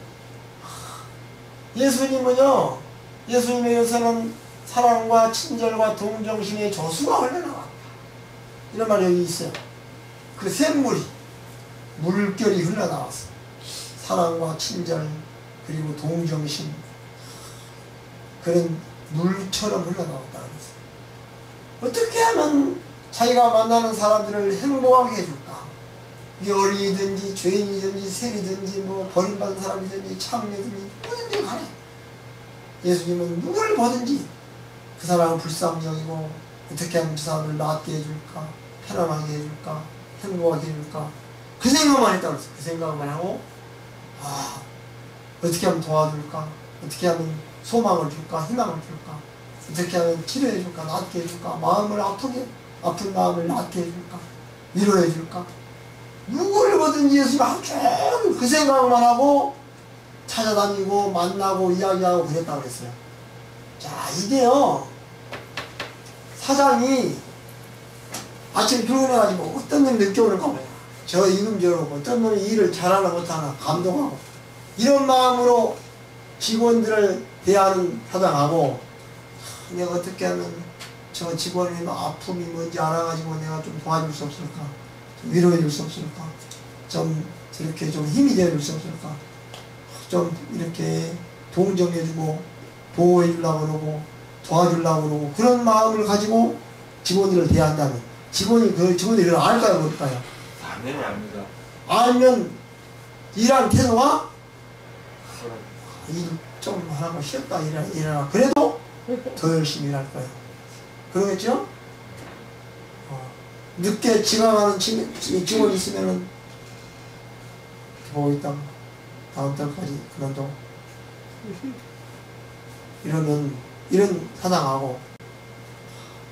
예수님에게서는 사랑과 친절과 동정심의 조수가 흘러나왔다. 이런 말이 여기 있어요. 그 샘물이, 물결이 흘러나왔어. 사랑과 친절, 그리고 동정심. 그런 물처럼 흘러나왔다. 어떻게 하면 자기가 만나는 사람들을 행복하게 해줄까? 이게 어린이든지 죄인이든지 세리든지 뭐 버림받은 사람이든지 창녀든지 뭐든지 간에 예수님은 누구를 보든지 그 사람은 불쌍히 여기고 어떻게 하면 그 사람을 낫게 해줄까? 편안하게 해줄까? 행복하게 해줄까? 그 생각만 했다고 그랬어요. 그 생각만 하고 어떻게 하면 도와줄까? 어떻게 하면 소망을 줄까? 희망을 줄까? 어떻게 하면 치료해 줄까? 낫게 해줄까? 아픈 마음을 낫게 해줄까? 위로해 줄까? 누구를 보든지 예수님 하루 종일 그 생각만 하고 찾아다니고 만나고 이야기하고 그랬다고 그랬어요. 자, 이게요, 사장이 아침에 출근해가지고 어떤 놈이 늦게 오는 거 봐요. 저 이금 저러고 어떤 놈이 일을 잘하나 못하나 감동하고 이런 마음으로 직원들을 대하는 사장하고 내가 어떻게 하면 저 직원이 아픔이 뭔지 알아가지고 내가 좀 도와줄 수 없을까? 좀 위로해 줄 수 없을까? 좀 이렇게 좀 힘이 되어줄 수 없을까? 좀 이렇게 동정해주고 보호해주려고 그러고 도와주려고 그러고 그런 마음을 가지고 직원들을 대한다면 직원들이 그걸 알까요? 모를까요? 당연히 압니다. 알면 일하는 태도가 좀 하라고 쉬었다 일하라. 그래도 더 열심히 일할 거예요. 그러겠죠? 늦게 지각하는 직원이 있으면은 보고 있다가 다음 달까지 그만둬. 이러면 이런 사장하고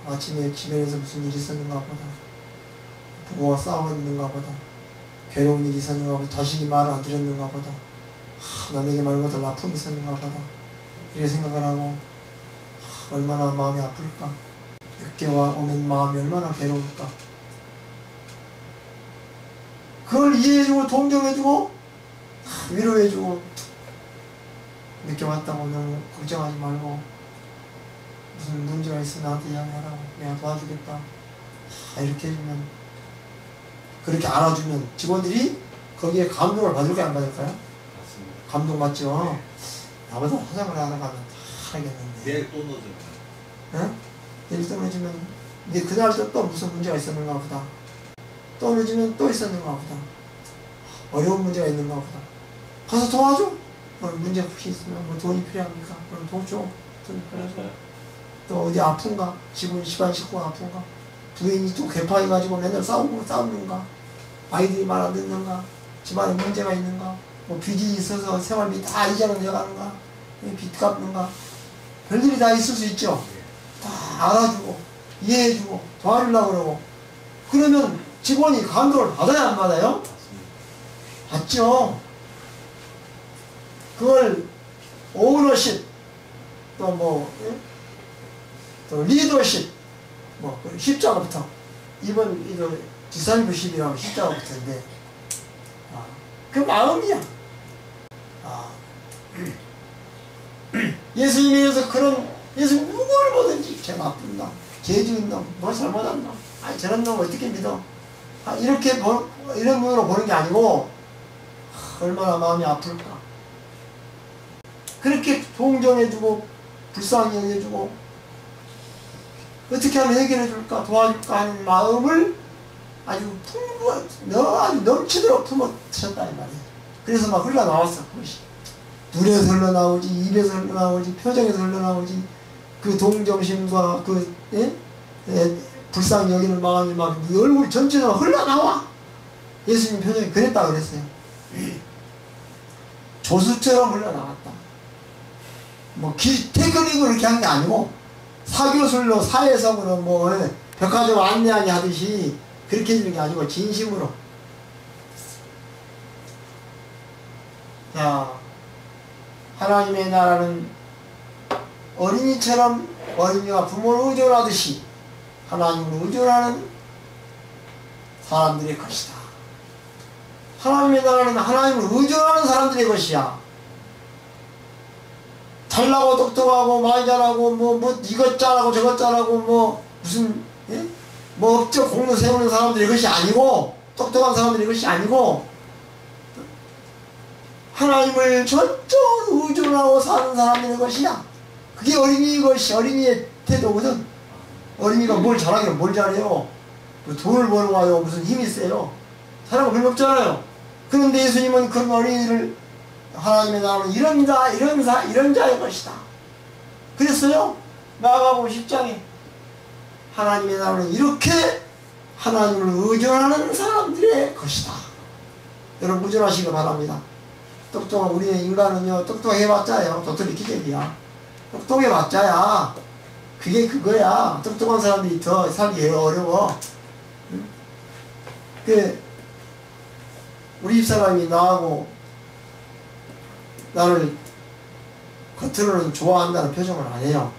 아침에 집에서 무슨 일이 있었는가 보다, 부부와 싸우고 있는가 보다, 괴로운 일이 있었는가 보다, 자식이 말을 안 들었는가 보다, 남에게 말 못할 아픔이 있었는가 보다, 이렇게 생각을 하고 얼마나 마음이 아플까, 늦게 오면 마음이 얼마나 괴로울까. 그걸 이해해주고 동정해주고 위로해주고, 늦게 왔다고 너무 걱정하지 말고 무슨 문제가 있으면 나한테 이야기하라고, 내가 도와주겠다, 이렇게 해주면, 그렇게 알아주면 직원들이 거기에 감동을 받을까요, 안 받을까요? 맞습니다. 감동받죠. 나보다 사장을 알아가면 다 하겠는데 내일 또 늦으면. 응? 내일 또 늦으면 이제 그날 또 무슨 문제가 있었는가 보다, 또 늦으면 또 있었는가 보다, 어려운 문제가 있는가 보다, 가서 도와줘. 문제 혹시 있으면 뭐 돈이 필요합니까? 그럼 돈 줘. 돈 필요하죠. 또 어디 아픈가? 집안 식구가 아픈가? 부인이 또 개파해가지고 맨날 싸우는가? 아이들이 말 안 듣는가? 집안에 문제가 있는가? 뭐 빚이 있어서 생활비 다 이자는 내가는가? 빚 갚는가? 별일이 다 있을 수 있죠. 다 알아주고 이해해주고 도와주려고 그러고, 그러면 직원이 감동을 받아야 안 받아요? 받죠. 그걸 오너십, 또 리더십, 십자가부터, 이번 이거 디사이블십이라고 십자가부터인데, 그 마음이야. 예수님에서 예수님 누구를 보든지 쟤 나쁜 놈, 죄 지은 놈, 뭘 잘못한 놈, 아니 저런 놈 어떻게 믿어? 이런 눈으로 보는 게 아니고, 얼마나 마음이 아플까. 그렇게 동정해주고 불쌍히 여겨주고 어떻게 하면 해결해줄까, 도와줄까 하는 마음을 아주 아주 넘치도록 품어주셨다 이 말이에요. 그래서 막 흘러나왔어. 그것이 눈에서 흘러나오지, 입에서 흘러나오지, 표정에서 흘러나오지, 그 동정심과 불쌍히 여기는 마음이 막 얼굴 전체가 흘러나와. 예수님 표정이 그랬다 그랬어요. 조수처럼 흘러나왔다. 테크닉으로 이렇게 한 게 아니고, 사교술로, 사회성으로 백화점 안내하게 하듯이 그렇게 해주는 게 아니고, 진심으로. 자, 하나님의 나라는 어린이처럼, 어린이가 부모를 의존하듯이 하나님을 의존하는 사람들의 것이다. 하나님의 나라는 하나님을 의존하는 사람들의 것이야. 잘나고 똑똑하고 많이 잘하고 이것 잘하고 저것 잘하고 무슨 업적 공로 세우는 사람들이 것이 아니고, 똑똑한 사람들이 것이 아니고, 하나님을 전적으로 의존하고 사는 사람들의 것이야. 그게 어린이의 태도거든. 어린이가 뭘 잘하긴 뭘 잘해요. 돈을 버는 와요, 무슨 힘이 세요. 사람은 그런 거 없잖아요. 그런데 예수님은 그런 어린이를, 하나님의 나라는 이런 자의 것이다. 그랬어요. 마가복음 10장에 하나님의 나라는 이렇게 하나님을 의존하는 사람들의 것이다. 여러분 의존하시기 바랍니다. 똑똑한 우리의 인간은요, 똑똑해봤자요, 도토리 기적이야. 똑똑해봤자야, 그게 그거야. 똑똑한 사람들이 더 살기 어려워. 우리 집사람이 나하고 나를 겉으로는 좋아한다는 표정을 안 해요.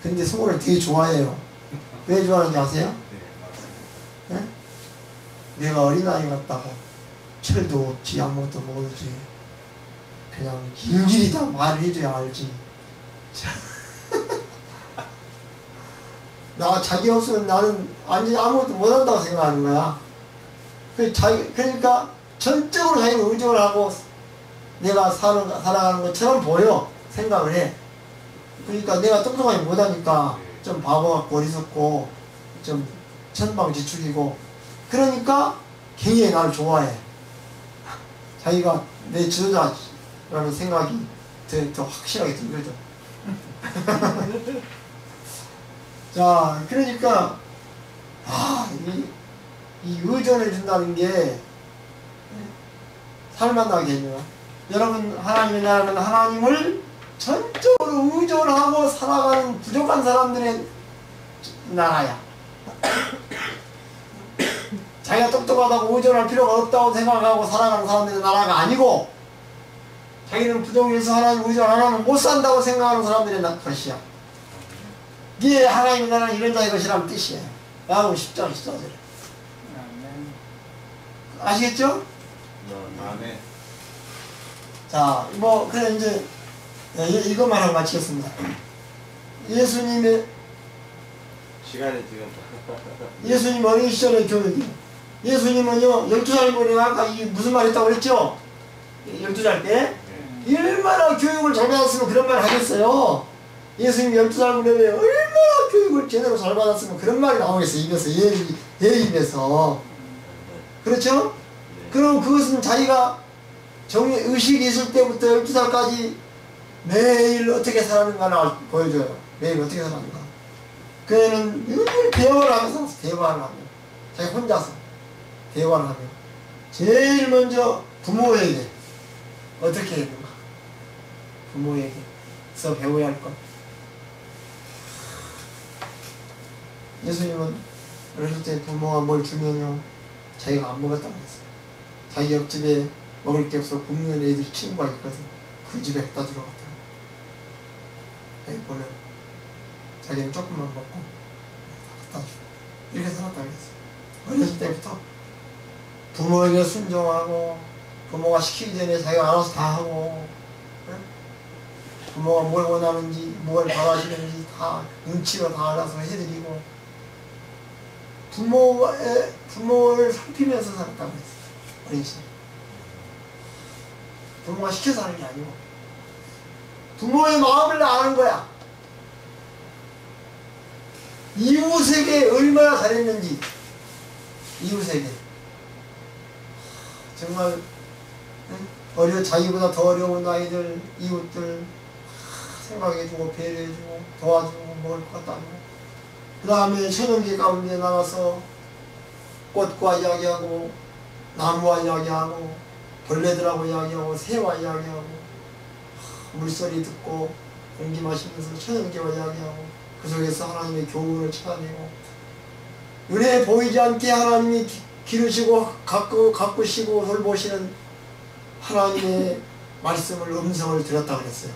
근데 속으로는 되게 좋아해요. 왜 좋아하는지 아세요? 네? 내가 어린아이 같다고 철도 없지, 아무것도 모르지, 그냥 일일이 다 말을 해줘야 알지. 자기 없으면 나는 완전히 아무것도 못한다고 생각하는 거야. 그러니까 전적으로 자기를 의존을 하고 내가 살아가는 것처럼 보여. 생각을 해. 그러니까 내가 똑똑하게 못하니까 좀 바보 같고 어리석고 좀 천방지축이고, 그러니까 굉장히 나를 좋아해. 자기가 내 지도자라는 생각이 더 확실하게 들거든. 자, 그러니까 이 의존을 준다는 게 살만나게 해줘요. 여러분, 하나님의 나라는 하나님을 전적으로 의존하고 살아가는 부족한 사람들의 나라야. 자기가 똑똑하다고 의존할 필요가 없다고 생각하고 살아가는 사람들의 나라가 아니고, 자기는 부족해서 하나님 의존 안 하면 못 산다고 생각하는 사람들의 것이야. 네 하나님의 나라는 이런 자의 것이라는 뜻이에요. 야고보 10장 14절에. 아멘. 아시겠죠? 아멘. 자, 뭐 그래 이제 이것만 하고 마치겠습니다. 예수님의 시간이 지금 예수님 어린 시절의 교육이요. 예수님은요 12살 보내가 아까 무슨 말 했다고 그랬죠? 12살 때 얼마나 교육을 잘 받았으면 그런 말 하겠어요. 예수님 12살 보내면 얼마나 교육을 제대로 잘 받았으면 그런 말이 나오겠어요. 입에서 얘 입에서. 그렇죠? 그럼 그것은 자기가 의식이 있을 때부터 12살까지 매일 어떻게 살았는가를 보여줘요. 매일 어떻게 살았는가. 그 애는 늘 대화를 하면서 살았어. 대화를 하며. 자기 혼자서 대화를 하며. 제일 먼저 부모에게 어떻게 했는가. 부모에게서 배워야 할 것. 예수님은 어렸을 때 부모가 뭘 주면요 자기가 안 먹었다고 했어요. 자기 옆집에 먹을 게 없어 굶는 애들 친구가 있거든. 그 집에 갖다 주러 갔다. 여기 보면 자기는 조금만 먹고 갖다 주고 이렇게 살았다고 했어요. 어렸을 때부터 부모에게 순종하고 부모가 시키기 전에 자기가 알아서 다 하고 부모가 뭘 원하는지 뭘 바라시는지 다 눈치로 다 알아서 해드리고 부모를 살피면서 살았다고 했어요. 어린 시절. 부모가 시켜서 하는 게 아니고 부모의 마음을 아는 거야. 이웃에게 얼마나 잘했는지. 이웃에게 정말 자기보다 더 어려운 아이들 이웃들 생각해주고 배려해주고 도와주고 먹을 것 갖다 주고 그 다음에 천연계 가운데 나가서 꽃과 이야기하고 나무와 이야기하고 벌레들하고 이야기하고 새와 이야기하고 물소리 듣고 공기 마시면서 천연계와 이야기하고 그 속에서 하나님의 교훈을 찾아내고 눈에 보이지 않게 하나님이 기르시고 가꾸시고 돌보시는 하나님의 말씀을 음성을 들었다 그랬어요.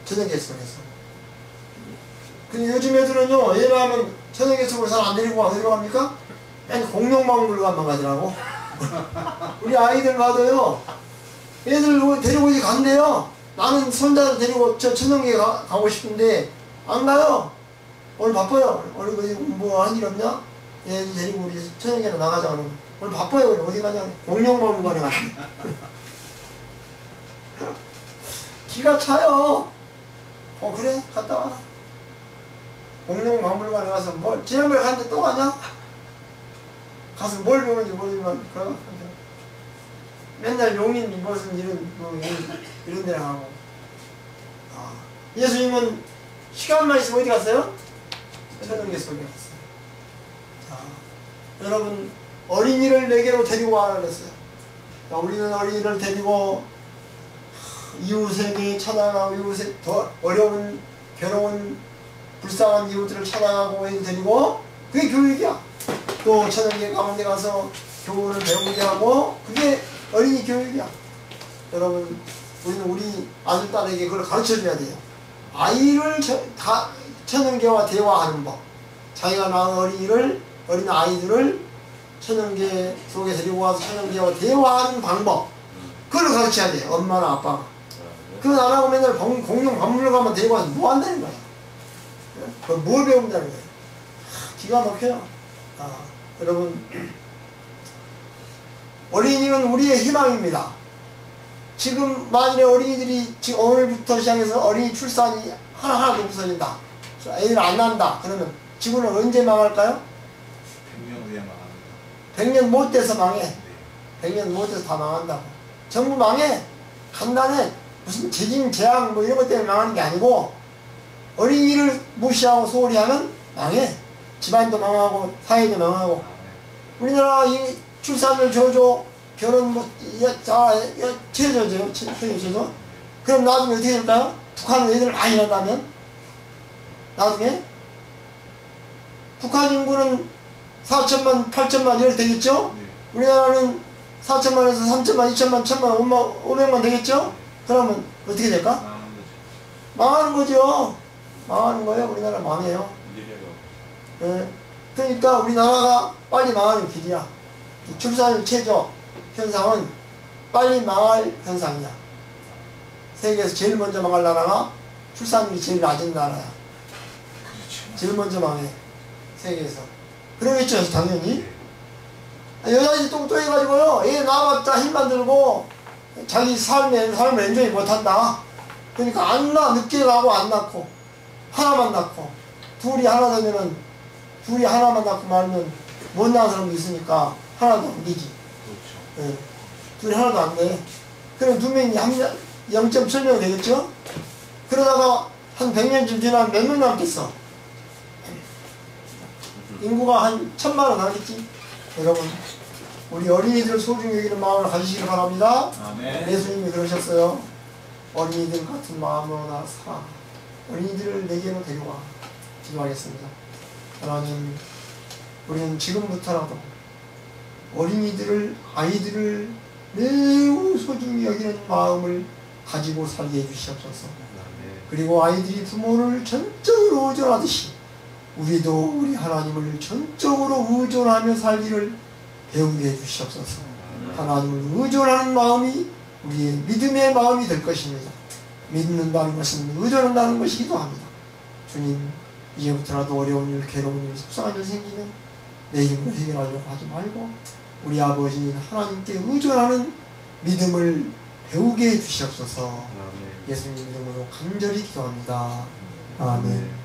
천연계 속에서. 근데 요즘 애들은요 얘네하면 천연계 속으로 잘 안 데리고 어디로 갑니까? 맨 공룡박물관만 가더라고. 우리 아이들 봐도요 애들 데리고 어디 간대요. 나는 손자를 데리고 저 천연계 가고 싶은데 안 가요. 오늘 바빠요. 오늘 뭐 한 일 없냐? 얘 데리고 우리 천연계로 나가자 그러면 오늘 바빠요. 어디 가냐? 공룡박물관에 가자. 기가 차요. 그래? 갔다 와. 공룡박물관에 가서 지난번에 갔는데 또 가냐? 가서 뭘 배우는지 모르지만 맨날 용인 무슨 이런 데를 가고. 예수님은 시간만 있으면 어디 갔어요? 천연계 속에 갔어요. 자, 여러분 어린이를 내게로 데리고 와라 그랬어요. 자, 우리는 어린이를 데리고 이웃에게 찾아가고 이웃에 더 어려운 괴로운 불쌍한 이웃들을 찾아가고 데리고 그게 교육이야. 또 천연계 가운데 가서 교훈을 배우게 하고 그게 어린이 교육이야. 여러분 우리는 우리 아들 딸에게 그걸 가르쳐줘야 돼요. 아이를 천연계와 대화하는 법. 자기가 낳은 어린 아이들을 천연계 속에 데리고 와서 천연계와 대화하는 방법. 그걸 가르쳐야 돼요. 엄마나 아빠가. 그건 안 하고 맨날 공룡 박물관만 데리고 와서 뭐 한다는 거야. 그걸 뭘 배운다는 거야. 기가 막혀요. 여러분 어린이는 우리의 희망입니다. 지금 만일에 어린이들이 지금 오늘부터 시작해서 어린이 출산이 하나도 없어진다. 애들 안 난다. 그러면 지구는 언제 망할까요? 100년 후에 망합니다. 100년 못 돼서 망해. 100년 못 돼서 다 망한다고. 전부 망해. 간단해. 무슨 재진 재앙 뭐 이런 것 때문에 망하는 게 아니고 어린이를 무시하고 소홀히 하면 망해. 집안도 망하고 사회도 망하고. 우리나라 이 출산율 저조 결혼 뭐 최저죠. 그럼 나중에 어떻게 될까요? 북한은 애들 많이 낳는다면 나중에 북한 인구는 4천만 8천만 이렇게 되겠죠? 우리나라는 4천만에서 3천만 2천만 1천만 500만 되겠죠? 그러면 어떻게 될까? 망하는 거죠. 망하는 거예요. 우리나라 망해요. 예. 그러니까 우리나라가 빨리 망하는 길이야. 이 출산율 최저 현상은 빨리 망할 현상이야. 세계에서 제일 먼저 망할 나라가 출산율이 제일 낮은 나라야. 제일 먼저 망해. 세계에서. 그러겠죠, 당연히. 여자들이 똥똥해가지고요, 애 낳아봤자 힘만 들고 자기 삶을 엔조이 못한다. 그러니까 안 낳아. 늦게 가고 안 낳고 하나만 낳고 둘이 하나 되면은 둘이 하나만 낳고 말면 못 낳은 사람도 있으니까 하나도 안 되지. 그렇죠. 예. 둘이 하나도 안 돼. 그럼 두 명이 0.7명 되겠죠? 그러다가 한 100년쯤 지나면 몇 명 남겠어? 인구가 한 1000만은 하겠지? 여러분, 우리 어린이들 소중히 여기는 마음을 가지시길 바랍니다. 아멘. 예수님이 그러셨어요. 어린이들 같은 마음으로 나 사. 어린이들을 내게로 데려와. 기도하겠습니다. 하나님, 우리는 지금부터라도 아이들을 매우 소중히 여기는 마음을 가지고 살게 해주시옵소서. 그리고 아이들이 부모를 전적으로 의존하듯이 우리도 우리 하나님을 전적으로 의존하며 살기를 배우게 해주시옵소서. 하나님을 의존하는 마음이 우리의 믿음의 마음이 될 것입니다. 믿는다는 것은 의존한다는 것이기도 합니다. 주님, 이제부터라도 어려운 일, 괴로운 일, 속상한 일 생기면 내 힘으로 해결하려고 하지 말고 우리 아버지 하나님께 의존하는 믿음을 배우게 해주시옵소서. 예수님 이름으로 간절히 기도합니다. 아멘.